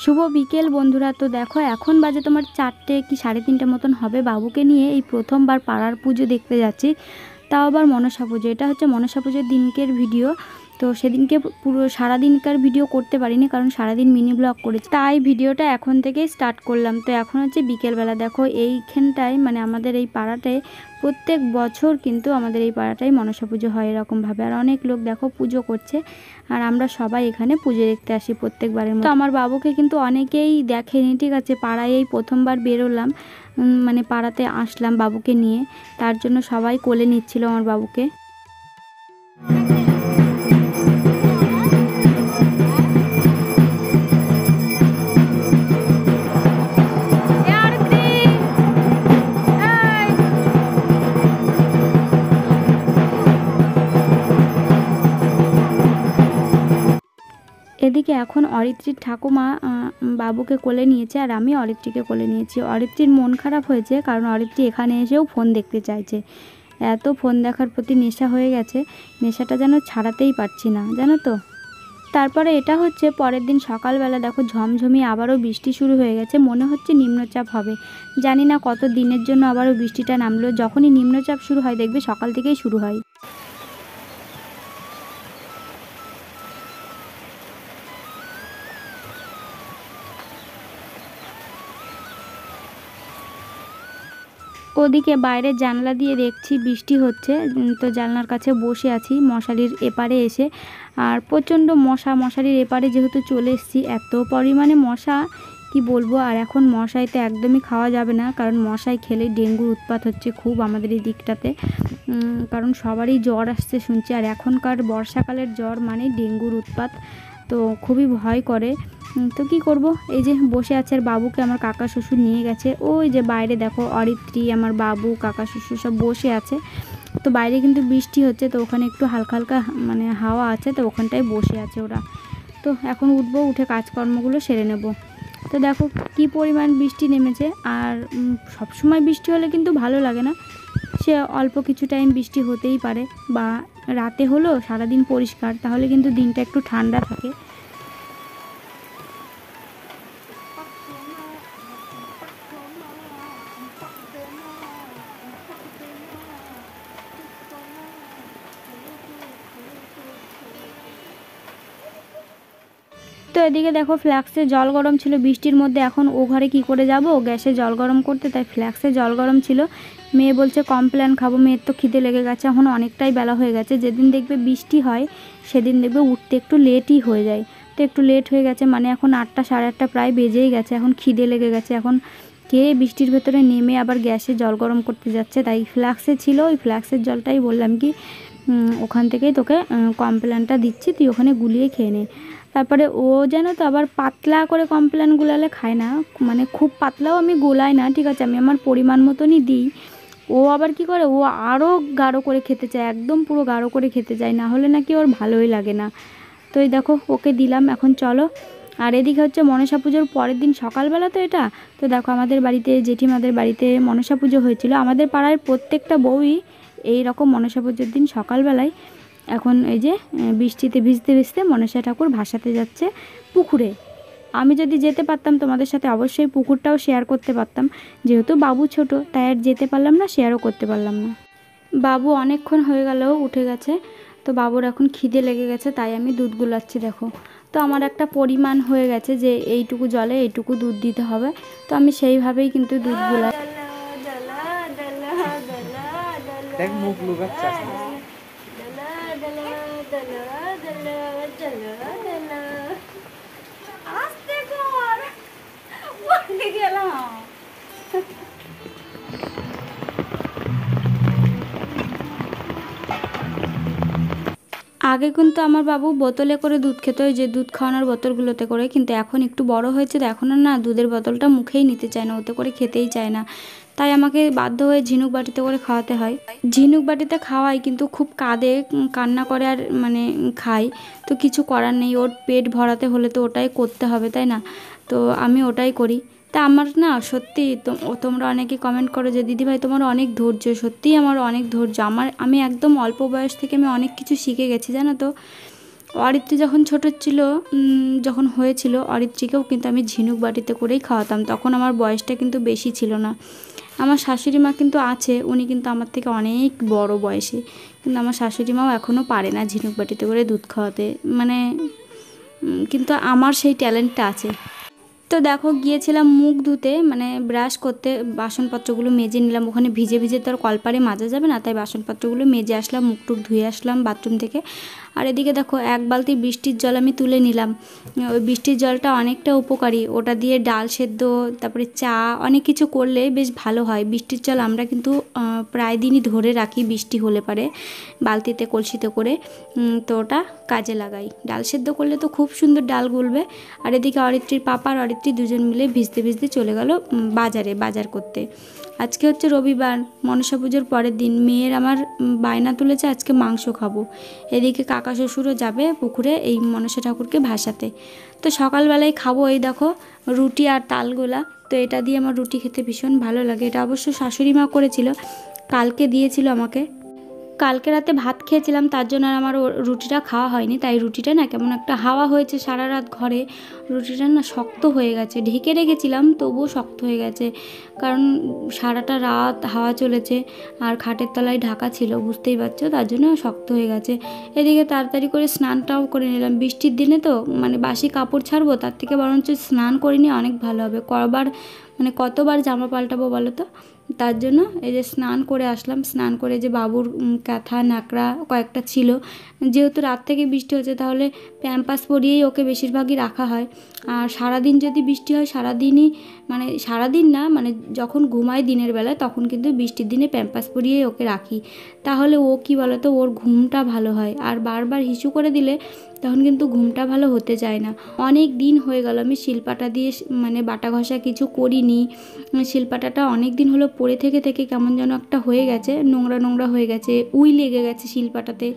শুভ বিকেল বন্ধুরা। তো দেখো এখন বাজে তোমার 4টে কি 3:30 মতন হবে। বাবুকে নিয়ে এই প্রথমবার পাড়ার পুজো দেখতে যাচ্ছি, তাও আবার মনসা পুজো। এটা হচ্ছে মনসা পুজোর দিনকের ভিডিও। তো সেদিনকে পুরো সারাদিনকার ভিডিও করতে পারিনি, কারণ সারাদিন মিনি ব্লগ করেছি, তাই ভিডিওটা এখন থেকেই স্টার্ট করলাম। তো এখন হচ্ছে বিকেলবেলা। দেখো এইখানটায় মানে আমাদের এই পাড়াটায় প্রত্যেক বছর কিন্তু আমাদের এই পাড়াটায় মনসা পুজো হয় এরকমভাবে। আর অনেক লোক দেখো পুজো করছে, আর আমরা সবাই এখানে পুজো দেখতে আসি প্রত্যেকবারের মতো। আমার বাবুকে কিন্তু অনেকেই দেখেনি, ঠিক আছে। পাড়ায় এই প্রথমবার বেরোলাম, মানে পাড়াতে আসলাম বাবুকে নিয়ে, তার জন্য সবাই কোলে নিচ্ছিল আমার বাবুকে। এদিকে এখন অরিত্রীর ঠাকুমা বাবুকে কোলে নিয়েছে, আর আমি অরিত্রীকে কোলে নিয়েছি। অরিত্রীর মন খারাপ হয়েছে, কারণ অরিত্রী এখানে এসেও ফোন দেখতে চাইছে। এত ফোন দেখার প্রতি নেশা হয়ে গেছে, নেশাটা যেন ছাড়াতেই পারছি না, জানো তো। তারপরে এটা হচ্ছে পরের দিন সকালবেলা। দেখো ঝমঝমিয়ে আবারও বৃষ্টি শুরু হয়ে গেছে, মনে হচ্ছে নিম্নচাপ হবে। জানি না কত দিনের জন্য আবারও বৃষ্টিটা নামলো। যখনই নিম্নচাপ শুরু হয় দেখবে সকাল থেকেই শুরু হয়। ওদিকে বাইরের জানলা দিয়ে দেখছি বৃষ্টি হচ্ছে, তো জানলার কাছে বসে আছি মশারির এপারে এসে। আর প্রচণ্ড মশা, মশারির এপারে যেহেতু চলে এসেছি, এত পরিমাণে মশা কি বলবো। আর এখন মশাইতে একদমই খাওয়া যাবে না, কারণ মশাই খেলে ডেঙ্গুর উৎপাত হচ্ছে খুব আমাদের এই দিকটাতে। কারণ সবারই জ্বর আসছে শুনছি, আর এখনকার বর্ষাকালের জ্বর মানে ডেঙ্গুর উৎপাত, তো খুবই ভয় করে। তো কি করব, এই যে বসে আছে। আর বাবুকে আমার কাকা শ্বশুর নিয়ে গেছে। ওই যে বাইরে দেখো অরিত্রী, আমার বাবু, কাকা শ্বশুর সব বসে আছে। তো বাইরে কিন্তু বৃষ্টি হচ্ছে, তো ওখানে একটু হালকা হালকা মানে হাওয়া আছে, তো ওখানটায় বসে আছে ওরা। তো এখন উঠবো, উঠে কাজকর্মগুলো সেরে নেব। তো দেখো কি পরিমাণ বৃষ্টি নেমেছে। আর সবসময় বৃষ্টি হলে কিন্তু ভালো লাগে না, সে অল্প কিছু টাইম বৃষ্টি হতেই পারে, বা রাতে হলো সারাদিন পরিষ্কার, তাহলে কিন্তু দিনটা একটু ঠান্ডা থাকে। তো এদিকে দেখো ফ্ল্যাক্সে জল গরম ছিল বৃষ্টির মধ্যে। এখন ও ঘরে কি করে যাব গ্যাসে জল গরম করতে, তাই ফ্ল্যাক্সে জল গরম ছিল। মেয়ে বলছে কমপ্লেন খাবো, মেয়ের তো খিদে লেগে গেছে, এখন অনেকটাই বেলা হয়ে গেছে। যেদিন দেখবে বৃষ্টি হয় সেদিন দেখবে উঠতে একটু লেটই হয়ে যায়। তো একটু লেট হয়ে গেছে, মানে এখন 8টা 8:30 প্রায় বেজেই গেছে। এখন খিদে লেগে গেছে, এখন কে বৃষ্টির ভেতরে নেমে আবার গ্যাসে জল গরম করতে যাচ্ছে। তাই ফ্ল্যাক্সে ছিল, ওই ফ্ল্যাক্সের জলটাই বললাম কি ওখান থেকেই তোকে কমপ্লেনটা দিচ্ছি, তুই ওখানে গুলিয়ে খেয়ে নে। তারপরে ও যেন তো আবার পাতলা করে কমপ্লেন গুলালে খায় না, মানে খুব পাতলাও আমি গোলাই না, ঠিক আছে, আমি আমার পরিমাণ মতনই দিই। ও আবার কি করে, ও আরও গাঢ় করে খেতে চায়, একদম পুরো গাঢ় করে খেতে চায়, না হলে নাকি ওর ভালোই লাগে না। তো এই দেখো ওকে দিলাম, এখন চলো। আর এদিকে হচ্ছে মনসা পুজোর পরের দিন সকালবেলা তো এটা। তো দেখো আমাদের বাড়িতে জেঠিমাদের বাড়িতে মনসা পুজো হয়েছিল। আমাদের পাড়ায় প্রত্যেকটা বউই এই রকম মনসা পুজোর দিন সকালবেলায় এখন এই যে বৃষ্টিতে ভিজতে ভিজতে মনসা ঠাকুর ভাসাতে যাচ্ছে পুকুরে। আমি যদি যেতে পারতাম তোমাদের সাথে অবশ্যই পুকুরটাও শেয়ার করতে পারতাম, যেহেতু বাবু ছোট তাই আর যেতে পারলাম না, শেয়ারও করতে পারলাম না। বাবু অনেকক্ষণ হয়ে গেলেও উঠে গেছে, তো বাবুর এখন খিদে লেগে গেছে, তাই আমি দুধ গুলাচ্ছি দেখো। তো আমার একটা পরিমাণ হয়ে গেছে যে এইটুকু জলে এইটুকু দুধ দিতে হবে, তো আমি সেইভাবেই কিন্তু দুধ গুলাই। মুখ লুকাচ্ছে আগে কিন্তু আমার বাবু বোতলে করে দুধ খেত, ওই যে দুধ খাওয়ানোর বোতলগুলোতে করে, কিন্তু এখন একটু বড় হয়েছে তো এখন না দুধের বোতলটা মুখেই নিতে চায় না, ওতে করে খেতেই চায় না। তাই আমাকে বাধ্য হয়ে ঝিনুক বাটিতে করে খাওয়াতে হয়। ঝিনুক বাটিতে খাওয়াই, কিন্তু খুব কাঁদে, কান্না করে, আর মানে খাই। তো কিছু করার নেই, ওর পেট ভরাতে হলে তো ওটাই করতে হবে, তাই না। তো আমি ওটাই করি। তা আমার না সত্যি তোমরা অনেকে কমেন্ট করো যে দিদিভাই তোমার অনেক ধৈর্য, সত্যিই আমার অনেক ধৈর্য। আমি একদম অল্প বয়স থেকে আমি অনেক কিছু শিখে গেছি, জানো তো। অরিত্রী যখন ছোট ছিল, যখন হয়েছিল অরিত্রীকেও কিন্তু আমি ঝিনুক বাটিতে করেই খাওয়াতাম। তখন আমার বয়সটা কিন্তু বেশি ছিল না। আমার শাশুড়ি মা কিন্তু আছে, উনি কিন্তু আমার থেকে অনেক বড় বয়সে, কিন্তু আমার শাশুড়ি মাও এখনও পারে না ঝিনুক বাটিতে করে দুধ খাওয়াতে, মানে কিন্তু আমার সেই ট্যালেন্টটা আছে। তো দেখো গিয়েছিলাম মুখ ধুতে, মানে ব্রাশ করতে, বাসনপত্রগুলো মেজে নিলাম। ওখানে ভিজে ভিজে তো আর কলপারে মাজা যাবে না, তাই বাসনপত্রগুলো মেজে আসলাম, মুখ টুক ধুয়ে আসলাম বাথরুম থেকে। আর এদিকে দেখো এক বালতি বৃষ্টির জল আমি তুলে নিলাম। ওই বৃষ্টির জলটা অনেকটা উপকারী, ওটা দিয়ে ডাল সেদ্ধ, তারপরে চা, অনেক কিছু করলে বেশ ভালো হয়। বৃষ্টির জল আমরা কিন্তু প্রায় দিনই ধরে রাখি, বৃষ্টি হলে পারে বালতিতে কলসিতে করে, তো ওটা কাজে লাগাই। ডাল সেদ্ধ করলে তো খুব সুন্দর ডাল গুলবে। আর এদিকে অরিত্রীর পাপা আর অরিত্রী দুজন মিলে ভিজতে ভিজতে চলে গেল বাজার করতে। আজকে হচ্ছে রবিবার, মনসা পুজোর পরের দিন। মেয়ের আমার বায়না তুলেছে আজকে মাংস খাবো। এদিকে কাকা শ্বশুরও যাবে পুকুরে এই মনসা ঠাকুরকে ভাসাতে। তো সকালবেলায় খাবো এই দেখো রুটি আর তালগোলা। তো এটা দিয়ে আমার রুটি খেতে ভীষণ ভালো লাগে। এটা অবশ্য শাশুড়ি মা করেছিল, কালকে দিয়েছিল আমাকে। কালকে রাতে ভাত খেয়েছিলাম, তার জন্য আর আমার রুটিটা খাওয়া হয়নি। তাই রুটিটা না কেমন একটা হাওয়া হয়েছে সারা রাত ঘরে, রুটিটা না শক্ত হয়ে গেছে। ঢেকে রেখেছিলাম তবুও শক্ত হয়ে গেছে, কারণ সারাটা রাত হাওয়া চলেছে আর খাটের তলায় ঢাকা ছিল, বুঝতেই পারছো, তার জন্য শক্ত হয়ে গেছে। এদিকে তাড়াতাড়ি করে স্নানটাও করে নিলাম। বৃষ্টির দিনে তো মানে বাসি কাপড় ছাড়বো, তার থেকে বরঞ্চ স্নান করে নিয়ে অনেক ভালো হবে। কতবার জামা পাল্টাবো বলো তো, তার জন্য এই যে স্নান করে আসলাম। স্নান করে যে বাবুর কাঁথা ন্যাকড়া কয়েকটা ছিল, যেহেতু রাত থেকে বৃষ্টি হচ্ছে তাহলে প্যাম্পাস পরিয়েই ওকে বেশিরভাগই রাখা হয়। আর সারাদিন যদি বৃষ্টি হয় সারাদিনই, মানে সারাদিন না, মানে যখন ঘুমায় দিনের বেলায় তখন কিন্তু বৃষ্টির দিনে প্যাম্পাস পরিয়েই ওকে রাখি। তাহলে ও কী বলো তো, ওর ঘুমটা ভালো হয়। আর বারবার হিসু করে দিলে তখন কিন্তু ঘুমটা ভালো হতে চায় না। অনেক দিন হয়ে গেল আমি শিলপাটা দিয়ে মানে বাটা ঘষা কিছু করিনি। শিলপাটাটা অনেক দিন হলো পড়ে থেকে থেকে কেমন যেন একটা হয়ে গেছে, নোংরা নোংরা হয়ে গেছে, উই লেগে গেছে শিলপাটাতে।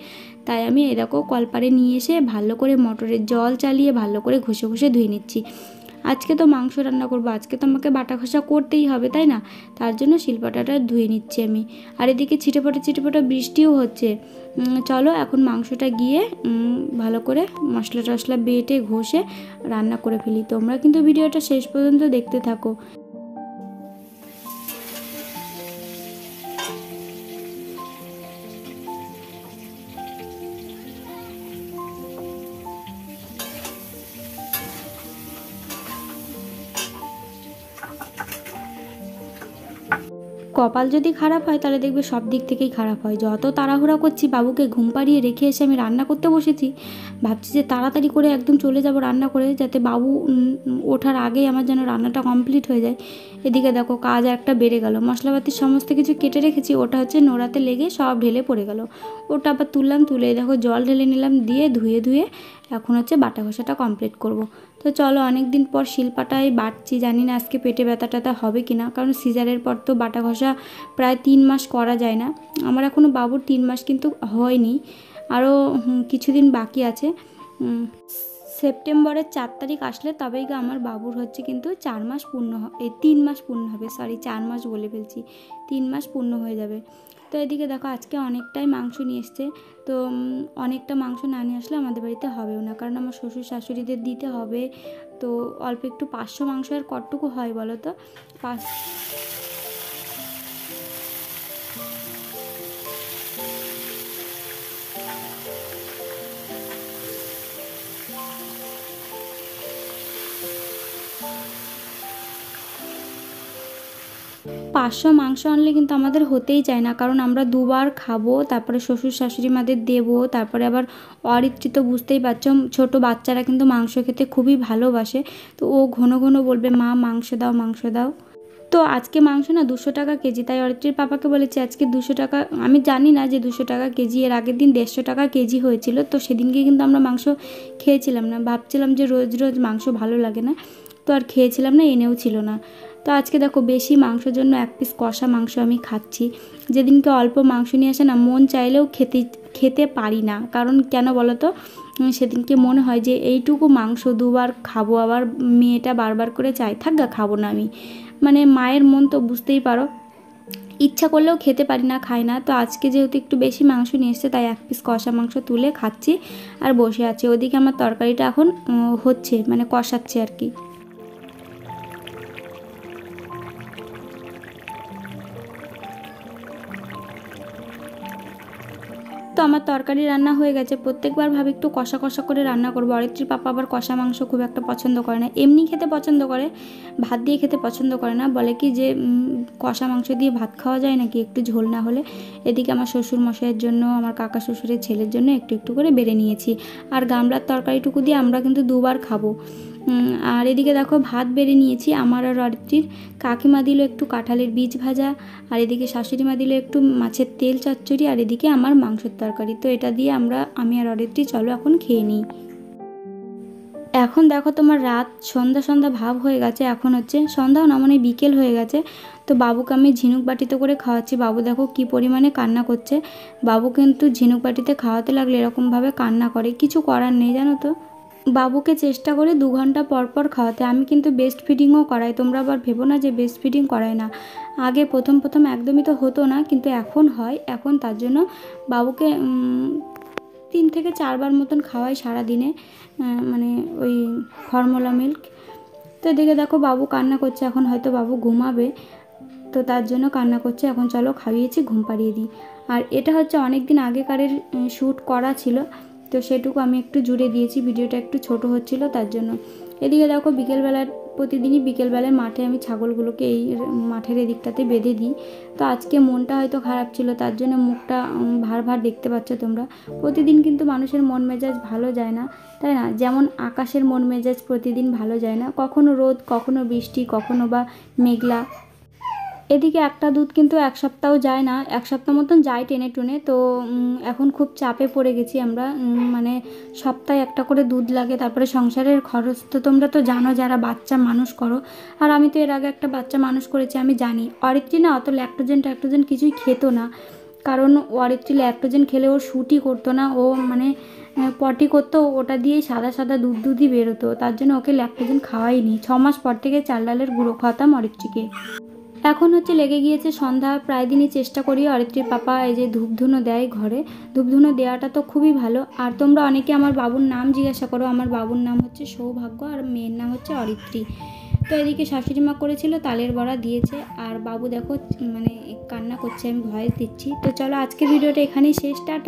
তাই আমি এরকম কলপারে নিয়ে এসে ভালো করে মোটরের জল চালিয়ে ভালো করে ঘষে ঘষে ধুয়ে নিচ্ছি। আজকে তো মাংস রান্না করবো, আজকে তো আমাকে বাটা ঘষা করতেই হবে, তাই না? তার জন্য শিলপাটাটা ধুয়ে নিচ্ছি আমি। আর এদিকে ছিটেফোঁটা বৃষ্টিও হচ্ছে। চলো এখন মাংসটা গিয়ে ভালো করে মশলা টশলা বেটে ঘষে রান্না করে ফেলি। তোমরা কিন্তু ভিডিওটা শেষ পর্যন্ত দেখতে থাকো। কপাল যদি খারাপ হয় তাহলে দেখবে সব দিক থেকেই খারাপ হয়। যত তাড়াহুড়া করছি, বাবুকে ঘুম পাড়িয়ে রেখে এসে আমি রান্না করতে বসেছি, ভাবছি যে তাড়াতাড়ি করে একদম চলে যাব রান্না করে, যাতে বাবু ওঠার আগেই আমার যেন রান্নাটা কমপ্লিট হয়ে যায়। এদিকে দেখো কাজ একটা বেড়ে গেল। মশলাপাতির সমস্ত কিছু কেটে রেখেছি, ওটা হচ্ছে নোড়াতে লেগে সব ঢেলে পড়ে গেল। ওটা আবার তুললাম, তুলে দেখো জল ঢেলে নিলাম, দিয়ে ধুয়ে এখন হচ্ছে বাটা ঘষাটা কমপ্লিট করব। তো চলো, অনেক দিন পর শিলপাটায় বাটছি। জানি না আজকে পেটে ব্যথা ট্যাথা হবে কি না, কারণ সিজারের পর তো বাটা ঘষা প্রায় 3 মাস করা যায় না। আমার এখনও বাবুর 3 মাস কিন্তু হয়নি, আরও কিছুদিন বাকি আছে। সেপ্টেম্বরের 4 তারিখ আসলে তবেই আমার বাবুর হচ্ছে কিন্তু 4 মাস পূর্ণ, 3 মাস পূর্ণ হবে, সরি 4 মাস বলে ফেলছি, 3 মাস পূর্ণ হয়ে যাবে। তো এদিকে দেখো আজকে অনেকটাই মাংস নিয়ে এসছে। তো অনেকটা মাংস না নিয়ে আসলে আমাদের বাড়িতে হবেও না, কারণ আমার শ্বশুর শাশুড়িদের দিতে হবে। তো অল্প একটু 500 মাংস আর কতটুকু হয় বলো তো? 500 মাংস আনলে কিন্তু আমাদের হতেই চায় না, কারণ আমরা দুবার খাবো, তারপরে শ্বশুর শাশুড়ি মাদের দেবো, তারপরে আবার অরিত্রি তো বুঝতেই পারছো, ছোট বাচ্চারা কিন্তু মাংস খেতে খুবই ভালোবাসে। তো ও ঘন ঘন বলবে মা মাংস দাও মাংস দাও। তো আজকে মাংস না 200 টাকা কেজি, তাই অরিত্রির পাপাকে বলেছি আজকে 200 টাকা, আমি জানি না যে 200 টাকা কেজি, এর আগের দিন 150 টাকা কেজি হয়েছিল। তো সেদিনকে কিন্তু আমরা মাংস খেয়েছিলাম না, ভাবছিলাম যে রোজ রোজ মাংস ভালো লাগে না, তো আর খেয়েছিলাম না, এনেও ছিল না। তো আজকে দেখো বেশি মাংসের জন্য 1 পিস কষা মাংস আমি খাচ্ছি। যেদিনকে অল্প মাংস নিয়ে আসে না, মন চাইলেও খেতে পারি না, কারণ কেন বলো তো, সেদিনকে মনে হয় যে এইটুকু মাংস দুবার খাবো, আবার মেয়েটা বারবার করে চাই থাক গা খাবো না আমি, মানে মায়ের মন তো বুঝতেই পারো। ইচ্ছা করলেও খেতে পারি না, খাই না। তো আজকে যেহেতু একটু বেশি মাংস নিয়ে এসছে, তাই 1 পিস কষা মাংস তুলে খাচ্ছি আর বসে আছি। ওদিকে আমার তরকারিটা এখন হচ্ছে, মানে কষাচ্ছে আর কি। তো আমার তরকারি রান্না হয়ে গেছে। প্রত্যেকবার ভাবি একটু কষা কষা করে রান্না করবো। অরিত্রীর পাপা আবার কষা মাংস খুব একটা পছন্দ করে না, এমনি খেতে পছন্দ করে, ভাত দিয়ে খেতে পছন্দ করে না। বলে কি যে কষা মাংস দিয়ে ভাত খাওয়া যায় নাকি একটু ঝোল না হলে। এদিকে আমার শ্বশুর মশাইয়ের জন্য, আমার কাকা শ্বশুরের ছেলের জন্য একটু একটু করে বেড়ে নিয়েছি। আর গামলার তরকারিটুকু দিয়ে আমরা কিন্তু 2বার খাবো। আর এদিকে দেখো ভাত বেড়ে নিয়েছি। আমার আর অরিত্রীর। কাকিমা দিল একটু কাঁঠালের বীজ ভাজা, আর এদিকে শাশুড়ি মা দিল একটু মাছের তেল চচ্চড়ি, আর এদিকে আমার মাংসের তরকারি। তো এটা দিয়ে আমি আর অরিত্রী চলো এখন খেয়ে নিই। এখন দেখো তোমার রাত সন্ধ্যা সন্ধ্যা ভাব হয়ে গেছে। এখন হচ্ছে সন্ধ্যাও না, মানে বিকেল হয়ে গেছে। তো বাবুকে আমি ঝিনুক বাটিতে করে খাওয়াচ্ছি। বাবু দেখো কি পরিমাণে কান্না করছে। বাবু কিন্তু ঝিনুক বাটিতে খাওয়াতে লাগলে এরকমভাবে কান্না করে, কিছু করার নেই জানো তো। বাবুকে চেষ্টা করে 2 ঘন্টা পর পর খাওয়াতে। আমি কিন্তু বেস্ট ফিডিংও করাই, তোমরা আবার ভেবো না যে বেস্ট ফিডিং করাই না। আগে প্রথম একদমই তো হতো না, কিন্তু এখন হয়। এখন তার জন্য বাবুকে 3 থেকে 4 বার মতন খাওয়াই সারাদিনে, মানে ওই ফর্মুলা মিল্ক। তো এদিকে দেখো বাবু কান্না করছে, এখন হয়তো বাবু ঘুমাবে, তো তার জন্য কান্না করছে। এখন চলো খাইয়েছি, ঘুম পাড়িয়ে দিই। আর এটা হচ্ছে অনেক দিন আগেকারের শ্যুট করা ছিল, তো সেটুকু আমি একটু জুড়ে দিয়েছি, ভিডিওটা একটু ছোট হচ্ছিল তার জন্য। এদিকে দেখো বিকেলবেলার, প্রতিদিনই বিকেলবেলায় মাঠে আমি ছাগলগুলোকে এই মাঠের এদিকটাতে বেঁধে দিই। তো আজকে মনটা হয়তো খারাপ ছিল, তার জন্য মুখটা ভার ভার দেখতে পাচ্ছ তোমরা। প্রতিদিন কিন্তু মানুষের মন মেজাজ ভালো যায় না, তাই না? যেমন আকাশের মন মেজাজ প্রতিদিন ভালো যায় না, কখনো রোদ, কখনো বৃষ্টি, কখনো বা মেঘলা। এদিকে একটা দুধ কিন্তু 1 সপ্তাহ যায় না, 1 সপ্তাহ মতন যায় টেনে টুনে। তো এখন খুব চাপে পড়ে গেছি আমরা, মানে সপ্তাহে একটা করে দুধ লাগে। তারপরে সংসারের খরচ তো তোমরা তো জানো যারা বাচ্চা মানুষ করো। আর আমি তো এর আগে একটা বাচ্চা মানুষ করেছি, আমি জানি। অরিত্রী না অত ল্যাক্টোজেন কিছুই খেত না, কারণ অরিত্রী ল্যাক্টোজেন খেলে ওর শ্যুটই করতো না। ও মানে পটি করতো, ওটা দিয়েই সাদা সাদা দুধই বেরোতো। তার জন্য ওকে ল্যাক্টোজেন খাওয়াইনি। 6 মাস পর থেকে চাল ডালের গুঁড়ো খাওয়াতাম অরিত্রীকে। এখন হচ্ছে লেগে গিয়েছে সন্ধ্যা। প্রায় দিনই চেষ্টা করি অরিত্রীর পাপা এই যে ধূপধুনো দেয় ঘরে, ধূপধুনো দেওয়াটা তো খুবই ভালো। আর তোমরা অনেকে আমার বাবুর নাম জিজ্ঞাসা করো। আমার বাবুর নাম হচ্ছে সৌভাগ্য, আর মেয়ের নাম হচ্ছে অরিত্রী। তো এদিকে শাশুড়ি মা করেছিল, তালের বড়া দিয়েছে। আর বাবু দেখো মানে কান্না করছে, আমি ভয়েস দিচ্ছি। তো চলো আজকের ভিডিওটা এখানেই শেষ। টাটা।